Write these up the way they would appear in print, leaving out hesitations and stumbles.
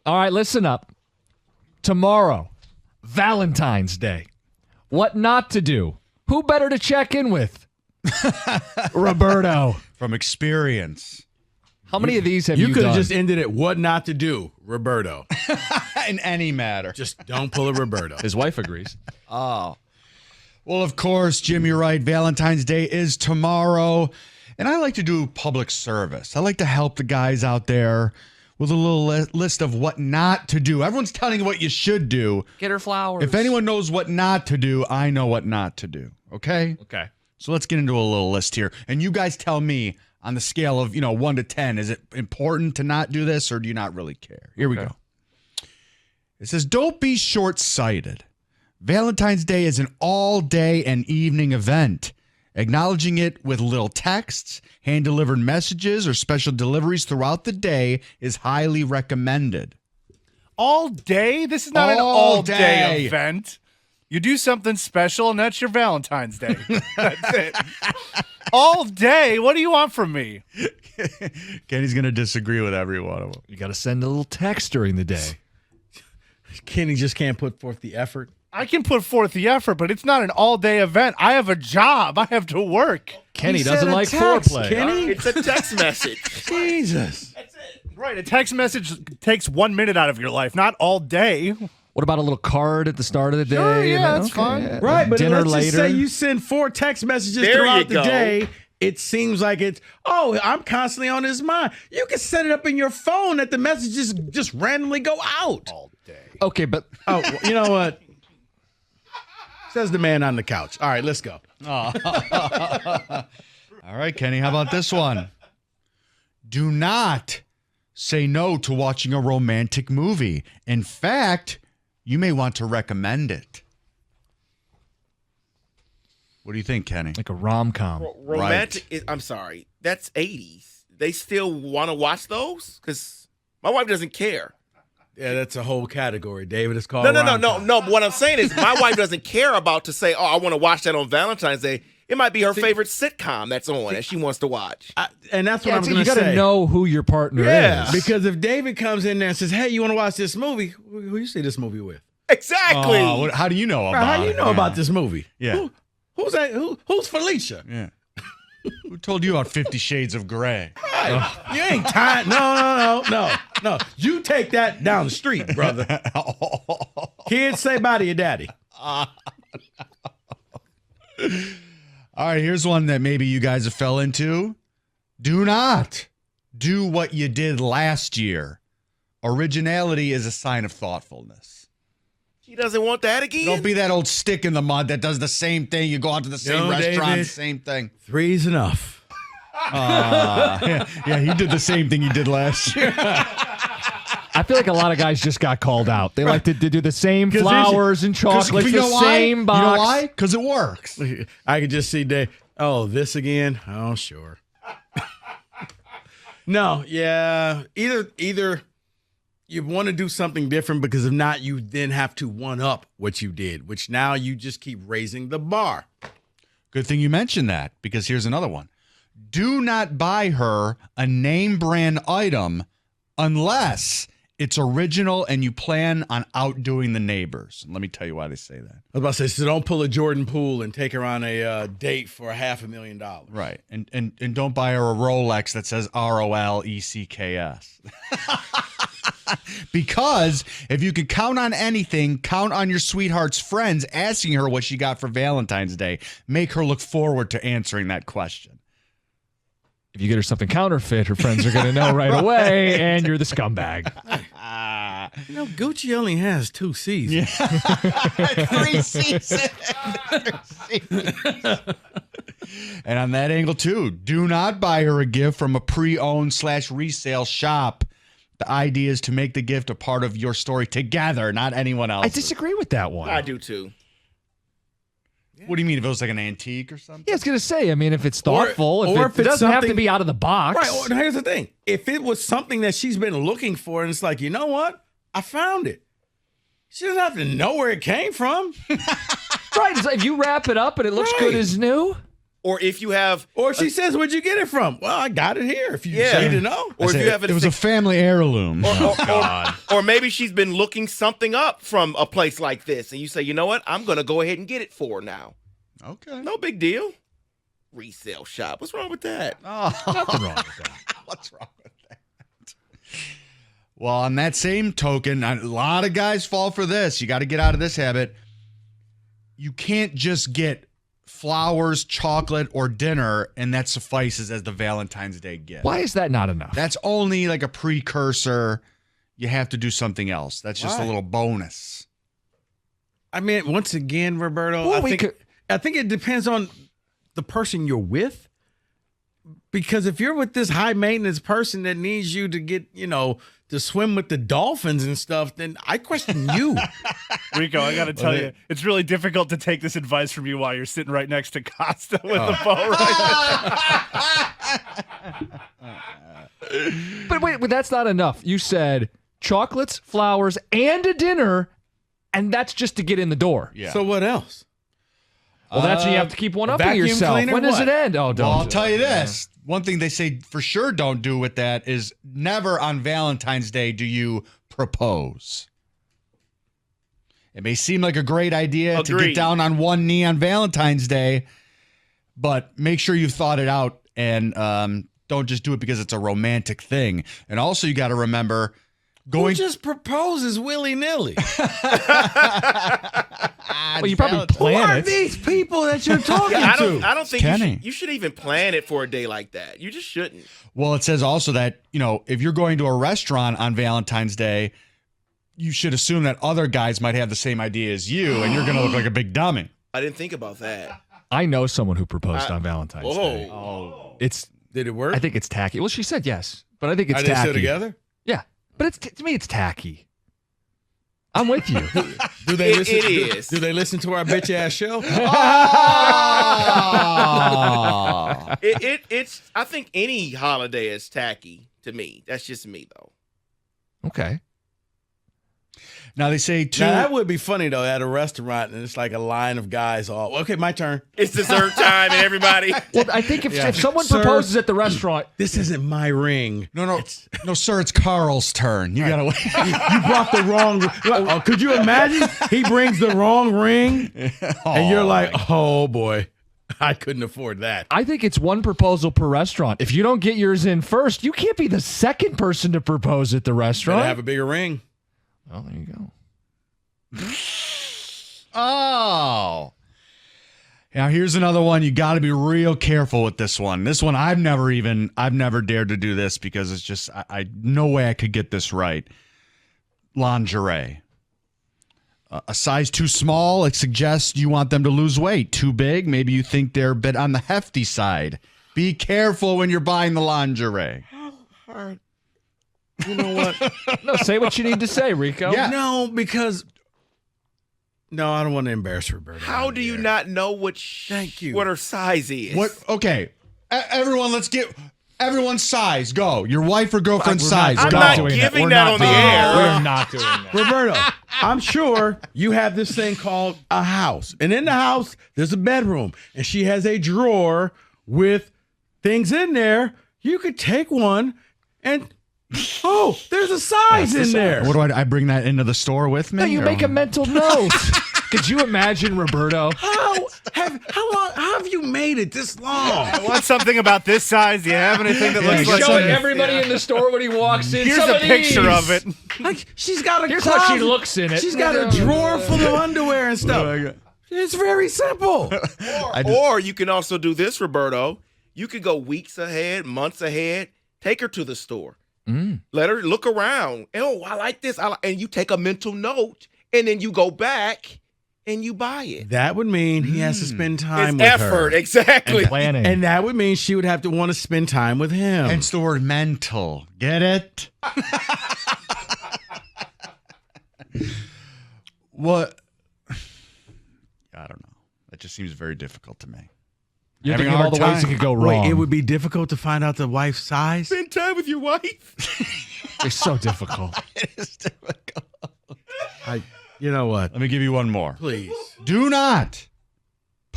All right, listen up. Tomorrow, Valentine's Day. What not to do? Who better to check in with? Roberto. From experience. How many of these have you done? You could have just ended it, what not to do, Roberto. In any matter. Just don't pull a Roberto. His wife agrees. Oh. Well, of course, Jim, you're right. Valentine's Day is tomorrow. And I like to do public service. I like to help the guys out there with a little list of what not to do. Everyone's telling you what you should do. Get her flowers. If anyone knows what not to do, I know what not to do. Okay? Okay. So let's get into a little list here. And you guys tell me on the scale of, 1 to 10, is it important to not do this or do you not really care? Here we go. It says, don't be short-sighted. Valentine's Day is an all-day and evening event. Acknowledging it with little texts, hand-delivered messages, or special deliveries throughout the day is highly recommended. All day? This is not an all-day event. You do something special, and that's your Valentine's Day. That's it. All day? What do you want from me? Kenny's going to disagree with every one of them. You got to send a little text during the day. Kenny just can't put forth the effort. I can put forth the effort, but it's not an all-day event. I have a job. I have to work. Kenny doesn't like foreplay. Kenny? It's a text message. Jesus. That's it. Right, a text message takes 1 minute out of your life, not all day. What about a little card at the start of the day? Sure, yeah, and then- that's fine. Right, but dinner let's later. just say you send 4 text messages There throughout you the go. day. It seems like I'm constantly on his mind. You can set it up in your phone that the messages just randomly go out. All day. Okay, but Oh, you know what? Says the man on the couch. All right, let's go. All right, Kenny, how about this one? Do not say no to watching a romantic movie. In fact, you may want to recommend it. What do you think, Kenny? like a rom-com. Romantic. I'm sorry. That's 80s. They still want to watch those? Because my wife doesn't care. Yeah, that's a whole category, David. It's called No. rom-com. But what I'm saying is my wife doesn't care about to say, oh, I want to watch that on Valentine's Day. It might be her favorite sitcom that's on that she wants to watch. And that's what Yeah, I'm so going you to got to say. know who your partner Yeah. is. Because if David comes in there and says, hey, you want to watch this movie? Who you see this movie with? Exactly. How do you know about How do you it? know about this movie? Yeah. Who's that? Who's Felicia? Yeah. Who told you about 50 Shades of Grey? You ain't tired. No. You take that down the street, brother. Kids, say bye to your daddy. All right, here's one that maybe you guys have fell into. Do not do what you did last year. Originality is a sign of thoughtfulness. She doesn't want that again? Don't be that old stick in the mud that does the same thing. You go out to the same No, restaurant, David. same thing. 3's enough. Yeah, he did the same thing he did last year. I feel like a lot of guys just got called out. They like to do the same flowers and chocolates, You know the why? same box. You know why? Because it works. I could just see Dave. Oh, this again? Oh, sure. No, yeah. Either you want to do something different because if not, you then have to one up what you did, which now you just keep raising the bar. Good thing you mentioned that, because here's another one. Do not buy her a name brand item unless it's original and you plan on outdoing the neighbors. And let me tell you why they say that. I was about to say, so don't pull a Jordan Poole and take her on a date for $500,000. Right. And don't buy her a Rolex that says ROLECKS. Because if you could count on anything, count on your sweetheart's friends asking her what she got for Valentine's Day. Make her look forward to answering that question. If you get her something counterfeit, her friends are going to know right away, and you're the scumbag. You know, Gucci only has 2 seasons. 3 seasons. And on that angle, too, do not buy her a gift from a pre-owned / resale shop. The idea is to make the gift a part of your story together, not anyone else. I disagree with that one. I do too. What do you mean, if it was like an antique or something? Yeah, I was going to say, I mean, if it's thoughtful, or if if it it's doesn't have to something- be out of the box. Right. Well, here's the thing. If it was something that she's been looking for and it's like, you know what? I found it. She doesn't have to know where it came from. Right. It's like if you wrap it up and it looks good as new. Or if you have, Or she says, "Where'd you get it from?" Well, I got it here. If you Yeah. need to know. or if you have it was a family heirloom. or maybe she's been looking something up from a place like this, and you say, you know what, I'm gonna go ahead and get it for her now. Okay. No big deal. Resale shop. What's wrong with that? Nothing wrong with that. What's wrong with that? Well, on that same token, a lot of guys fall for this. You got to get out of this habit. You can't just get flowers, chocolate, or dinner, and that suffices as the Valentine's Day gift. Why is that not enough? That's only like a precursor. You have to do something else. That's just Why? a little bonus. I mean, once again, Roberto, Well, I think it depends on the person you're with. Because if you're with this high maintenance person that needs you to get, to swim with the dolphins and stuff, then I question you. Rico, I got to tell you, it's really difficult to take this advice from you while you're sitting right next to Costa with the boat right But wait, that's not enough. You said chocolates, flowers, and a dinner, and that's just to get in the door. Yeah. So what else? Well, that's when you have to keep one up in vacuum yourself. cleaner, When does what? it end? Oh, don't. Well, I'll tell you this. One thing they say for sure don't do with that is never on Valentine's Day do you propose. It may seem like a great idea to Agreed. get down on one knee on Valentine's Day, but make sure you've thought it out and don't just do it because it's a romantic thing. And also you got to remember Who just proposes willy-nilly? Well, you probably Who plan are it. these people that you're talking Yeah, to? I don't think Kenny. you should even plan it for a day like that. You just shouldn't. Well, it says also that, if you're going to a restaurant on Valentine's Day, you should assume that other guys might have the same idea as you, and you're going to look like a big dummy. I didn't think about that. I know someone who proposed on Valentine's Day. Oh, Did it work? I think it's tacky. Well, she said yes, but I think it's Are they tacky. still together? Yeah, but to me, it's tacky. I'm with you. Do they It- listen? it do- is. Do they listen to our bitch ass show? it's. I think any holiday is tacky to me. That's just me though. Okay. Now they say too. Now, that would be funny though at a restaurant and it's like a line of guys all. Okay, my turn. It's dessert time and everybody. Well, I think if someone Sir. proposes at the restaurant, This isn't my ring. No, sir, it's Carl's turn. You gotta wait. You brought the wrong. Oh, could you imagine? He brings the wrong ring, and you're like, oh boy, I couldn't afford that. I think it's one proposal per restaurant. If you don't get yours in first, you can't be the second person to propose at the Better restaurant. have a bigger ring. Well, there you go. Oh. Now here's another one. You got to be real careful with this one. This one I've never dared to do this because it's just I no way I could get this right. Lingerie. A size too small, it suggests you want them to lose weight. Too big, maybe you think they're a bit on the hefty side. Be careful when you're buying the lingerie. You know what? No, say what you need to say, Rico. Yeah. No, because no, I don't want to embarrass Roberto. How do you not know Thank you. what her size is? What? Okay, everyone, let's get everyone's size. Go. Your wife or girlfriend's size. I'm Go. not doing that. giving We're that not on the doing that. air. We're not doing that. Roberto, I'm sure you have this thing called a house. And in the house, there's a bedroom. And she has a drawer with things in there. You could take one and, oh, there's a size in there. What do I bring that into the store with me? No, you or- make a mental note. Could you imagine, Roberto? How have you made it this long? I want something about this size. Do you have anything that looks like Showing something? everybody in the store when he walks in. Here's Some a of picture these. of it. Like she's got a Here's closet. how she looks in it. She's got a drawer full of underwear and stuff. It's very simple. Or you can also do this, Roberto. You could go weeks ahead, months ahead. Take her to the store. Let her look around. Oh, I like this. And you take a mental note, and then you go back and you buy it. That would mean he has to spend time It's with effort, her. exactly. Planning. And that would mean she would have to want to spend time with him. Hence the word mental. Get it? What? I don't know. That just seems very difficult to me. You're having thinking a of all the hard ways it time. could go wrong. Wait, it would be difficult to find out the wife's size? Spend time with your wife. It's so difficult. It is difficult. You know what? Let me give you one more. Please. Do not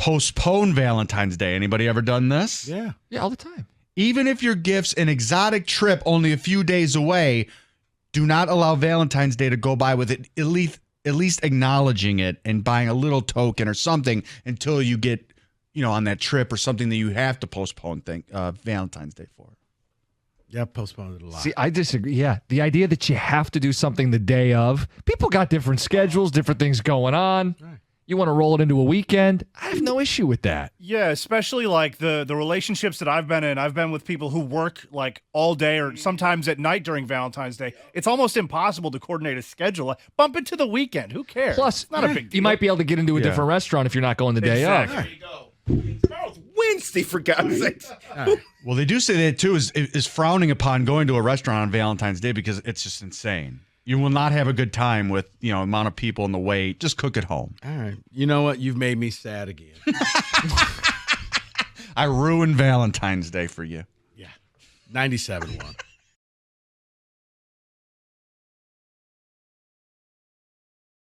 postpone Valentine's Day. Anybody ever done this? Yeah. Yeah, all the time. Even if your gift's an exotic trip only a few days away, do not allow Valentine's Day to go by with it at least acknowledging it and buying a little token or something until you get, on that trip or something that you have to postpone Valentine's Day for. Yeah, postponed it a lot. See, I disagree. Yeah, the idea that you have to do something the day of. People got different schedules, different things going on. Right. You want to roll it into a weekend? I have no issue with that. Yeah, especially like the relationships that I've been in. I've been with people who work like all day or sometimes at night during Valentine's Day. It's almost impossible to coordinate a schedule. Bump it to the weekend. Who cares? Plus, it's not a big deal. You might be able to get into a different restaurant if you're not going the day of. Exactly. There you go. Tomorrow's Wednesday, for God's sake. Well, they do say that too is frowning upon going to a restaurant on Valentine's Day because it's just insane. You will not have a good time with amount of people in the wait. Just cook at home. All right. You know what? You've made me sad again. I ruined Valentine's Day for you. Yeah. 97 won.